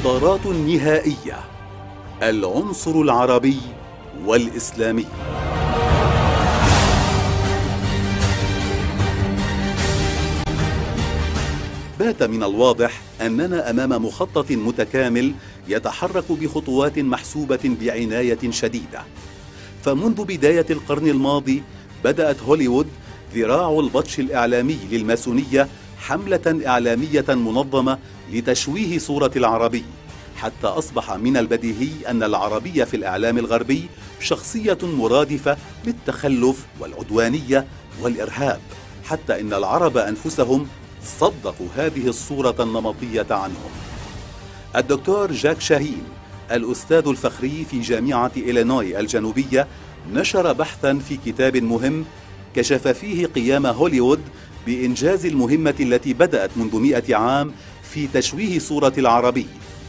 الاختيارات النهائية: العنصر العربي والإسلامي. بات من الواضح أننا أمام مخطط متكامل يتحرك بخطوات محسوبة بعناية شديدة. فمنذ بداية القرن الماضي بدأت هوليوود ذراع البطش الإعلامي للماسونية حملة إعلامية منظمة لتشويه صورة العربي، حتى أصبح من البديهي أن العربي في الإعلام الغربي شخصية مرادفة للتخلف والعدوانية والإرهاب، حتى إن العرب أنفسهم صدقوا هذه الصورة النمطية عنهم. الدكتور جاك شاهين الأستاذ الفخري في جامعة إلينوي الجنوبية نشر بحثا في كتاب مهم كشف فيه قيام هوليوود بإنجاز المهمة التي بدأت منذ 100 عام في تشويه صورة العربي،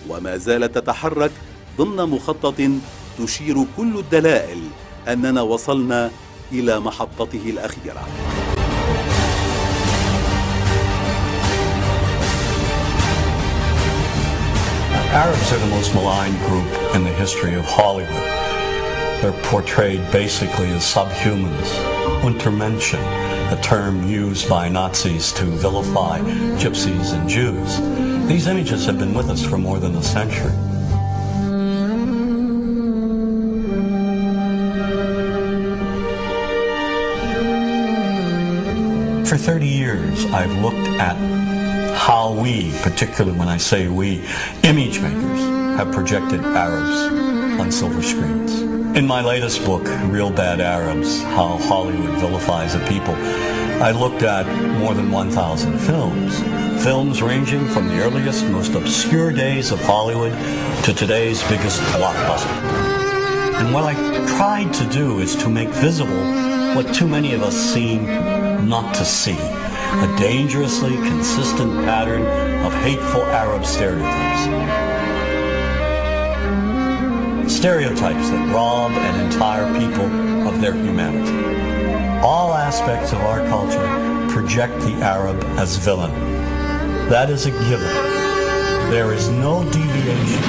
وما زالت تتحرك ضمن مخطط تشير كل الدلائل أننا وصلنا إلى محطته الأخيرة. Arabs are the most maligned group in the history of Hollywood. They're portrayed basically as subhumans. Untermenschen, a term used by Nazis to vilify gypsies and Jews. These images have been with us for more than a century. For 30 years, I've looked at how we, particularly when I say we, image makers, have projected Arabs on silver screens. In my latest book, Real Bad Arabs, How Hollywood Vilifies a People, I looked at more than 1,000 films ranging from the earliest, most obscure days of Hollywood to today's biggest blockbuster. And what I tried to do is to make visible what too many of us seem not to see: a dangerously consistent pattern of hateful Arab stereotypes. Stereotypes that rob an entire people of their humanity. All aspects of our culture project the Arab as villain. That is a given. There is no deviation.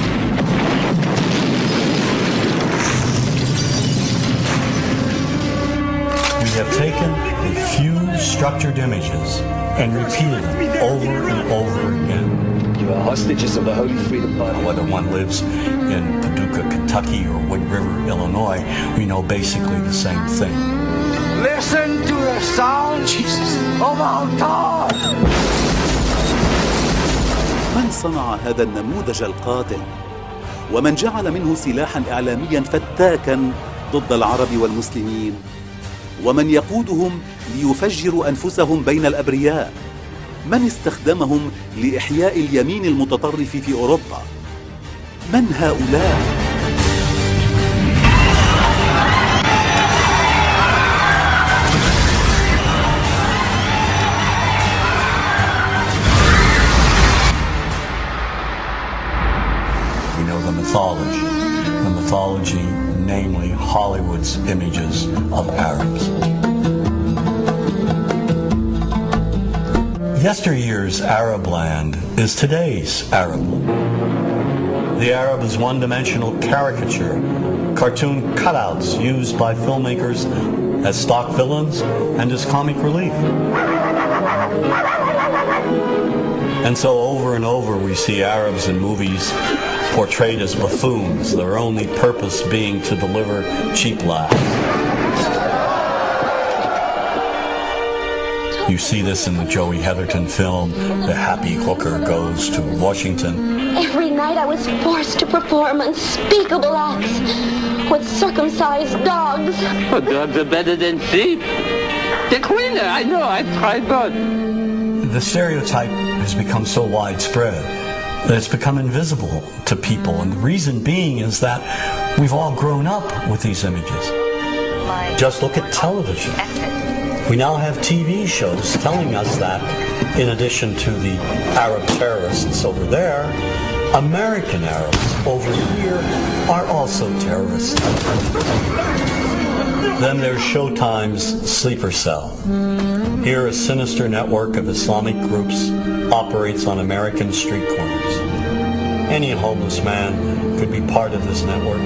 We have taken a few structured images and repeated them over and over again. You are hostages of the Holy Freedom Party. Whether one lives in Paducah, Kentucky or Wood River, Illinois, we know basically the same thing. Listen to the sound of our God. من صنع هذا النموذج القاتل؟ ومن جعل منه سلاحا إعلاميا فتاكا ضد العرب والمسلمين؟ ومن يقودهم ليفجروا أنفسهم بين الأبرياء؟ من استخدمهم لإحياء اليمين المتطرف في أوروبا؟ من هؤلاء؟ We know the mythology, namely Hollywood's images of Arabs. Yesteryear's Arab land is today's Arab land. The Arab is one-dimensional caricature, cartoon cutouts used by filmmakers as stock villains and as comic relief. And so over and over we see Arabs in movies portrayed as buffoons, their only purpose being to deliver cheap laughs. You see this in the Joey Heatherton film, The Happy Hooker Goes to Washington. Every night I was forced to perform unspeakable acts with circumcised dogs. Oh, dogs are better than sheep. They're cleaner, I know, I've tried both. The stereotype has become so widespread that it's become invisible to people, and the reason being is that we've all grown up with these images. Just look at television. We now have TV shows telling us that, in addition to the Arab terrorists over there, American Arabs over here are also terrorists. Then there's Showtime's Sleeper Cell. Here, a sinister network of Islamic groups operates on American street corners. any homeless man could be part of this network.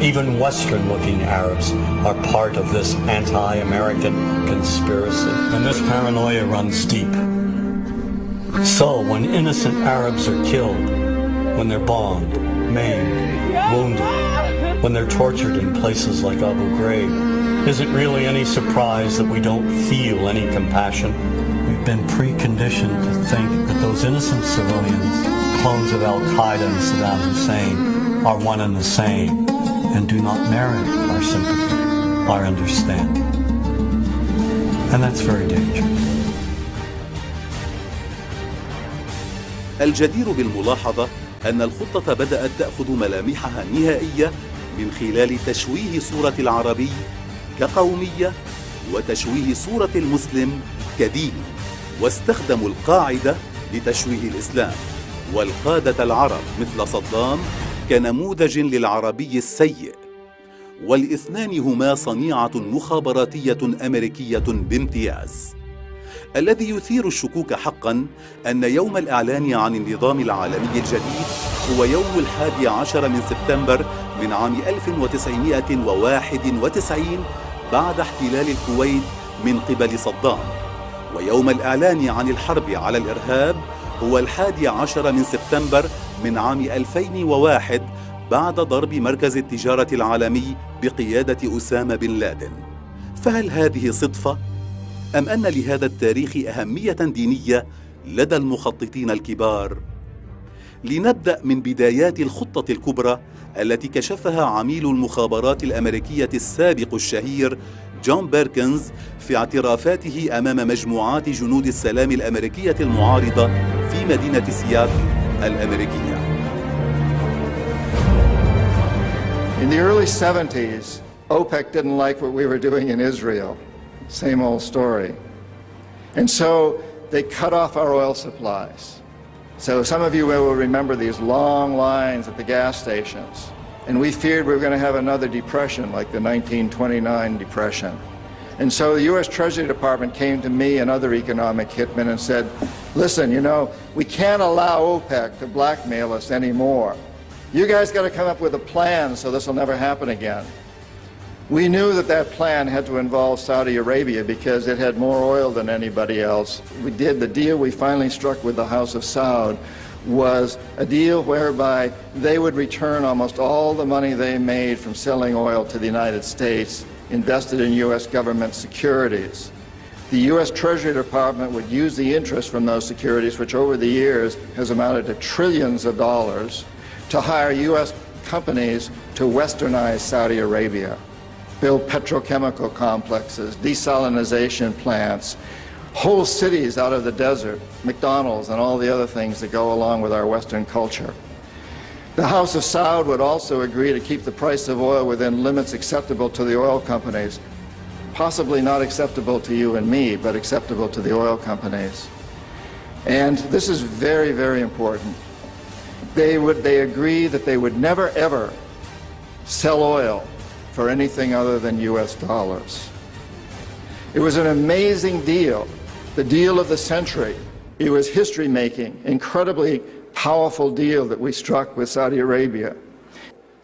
Even Western-looking Arabs are part of this anti-American conspiracy. And this paranoia runs deep. So when innocent Arabs are killed, when they're bombed, maimed, wounded, when they're tortured in places like Abu Ghraib, is it really any surprise that we don't feel any compassion? We've been preconditioned to think that those innocent civilians, clones of Al-Qaeda and Saddam Hussein, are one and the same and do not merit our sympathy, our understanding. And that's very dangerous. الجدير بالملاحظة أن الخطة بدأت تأخذ ملامحها النهائية من خلال تشويه صورة العربي كقومية وتشويه صورة المسلم كدين، واستخدموا القاعدة لتشويه الإسلام والقادة العرب مثل صدام كنموذج للعربي السيء، والاثنان هما صنيعة مخابراتية أمريكية بامتياز. الذي يثير الشكوك حقا أن يوم الإعلان عن النظام العالمي الجديد هو يوم 11 من سبتمبر من عام 1991 بعد احتلال الكويت من قبل صدام، ويوم الإعلان عن الحرب على الإرهاب هو 11 من سبتمبر من عام 2001 بعد ضرب مركز التجارة العالمي بقيادة أسامة بن لادن. فهل هذه صدفة؟ أم أن لهذا التاريخ أهمية دينية لدى المخططين الكبار؟ لنبدأ من بدايات الخطة الكبرى التي كشفها عميل المخابرات الأمريكية السابق الشهير جون بيركنز في اعترافاته أمام مجموعات جنود السلام الأمريكية المعارضة في مدينة سياتل الأمريكية. In the early 70s, OPEC didn't like what we were doing in Israel. Same old story. And so they cut off our oil supplies. So some of you will remember these long lines at the gas stations. And we feared we were going to have another depression like the 1929 depression. And so the U.S. Treasury Department came to me and other economic hitmen and said, listen, you know, we can't allow OPEC to blackmail us anymore. You guys got to come up with a plan so this will never happen again. We knew that that plan had to involve Saudi Arabia because it had more oil than anybody else. The deal we finally struck with the House of Saud was a deal whereby they would return almost all the money they made from selling oil to the United States, invested in U.S. government securities. The U.S. Treasury Department would use the interest from those securities, which over the years has amounted to trillions of dollars, to hire U.S. companies to westernize Saudi Arabia, build petrochemical complexes, desalinization plants, whole cities out of the desert, McDonald's and all the other things that go along with our Western culture. The House of Saud would also agree to keep the price of oil within limits acceptable to the oil companies, possibly not acceptable to you and me, but acceptable to the oil companies. And this is very, very important. They agree that they would never, ever sell oil for anything other than U.S. dollars. It was an amazing deal, the deal of the century. It was history-making, incredibly powerful deal that we struck with Saudi Arabia.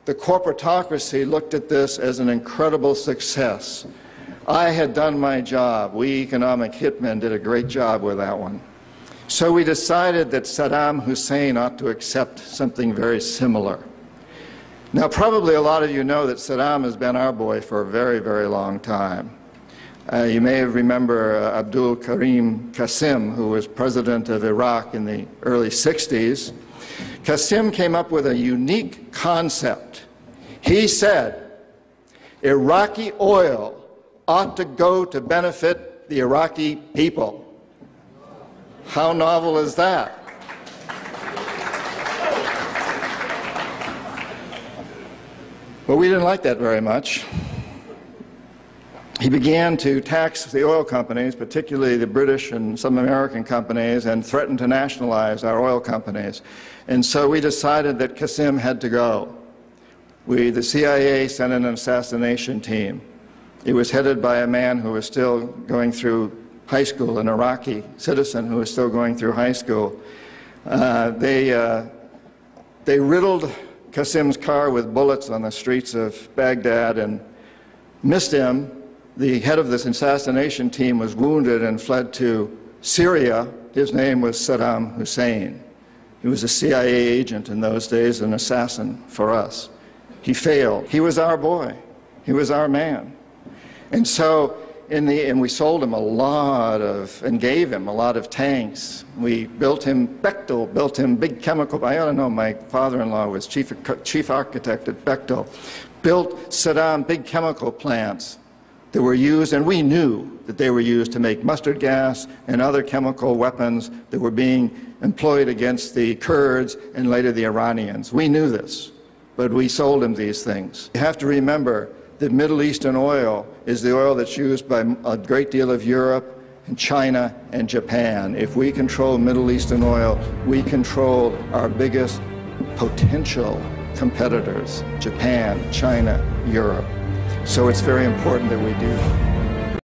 The corporatocracy looked at this as an incredible success. I had done my job. We economic hitmen did a great job with that one. So we decided that Saddam Hussein ought to accept something very similar. Now, probably a lot of you know that Saddam has been our boy for a very, very long time. You may remember Abdul Karim Qasim, who was president of Iraq in the early 60s. Qasim came up with a unique concept. He said, Iraqi oil ought to go to benefit the Iraqi people. How novel is that? But we didn't like that very much. He began to tax the oil companies, particularly the British and some American companies, and threatened to nationalize our oil companies. And so we decided that Qasim had to go. The CIA sent in an assassination team. It was headed by a man who was still going through high school, an Iraqi citizen who was still going through high school. They They riddled Qasim's car with bullets on the streets of Baghdad and missed him. The head of this assassination team was wounded and fled to Syria. His name was Saddam Hussein. He was a CIA agent in those days, an assassin for us. He failed. He was our boy. He was our man. And so, and we sold him a lot of, and gave him a lot of tanks. We built him, Bechtel built him big chemical, I ought to know, my father-in-law was chief architect at Bechtel, built Saddam big chemical plants that were used, and we knew that they were used to make mustard gas and other chemical weapons that were being employed against the Kurds and later the Iranians. We knew this, but we sold him these things. You have to remember that Middle Eastern oil is the oil that's used by a great deal of Europe and China and Japan. If we control Middle Eastern oil, we control our biggest potential competitors, Japan, China, Europe. So it's very important that we do that.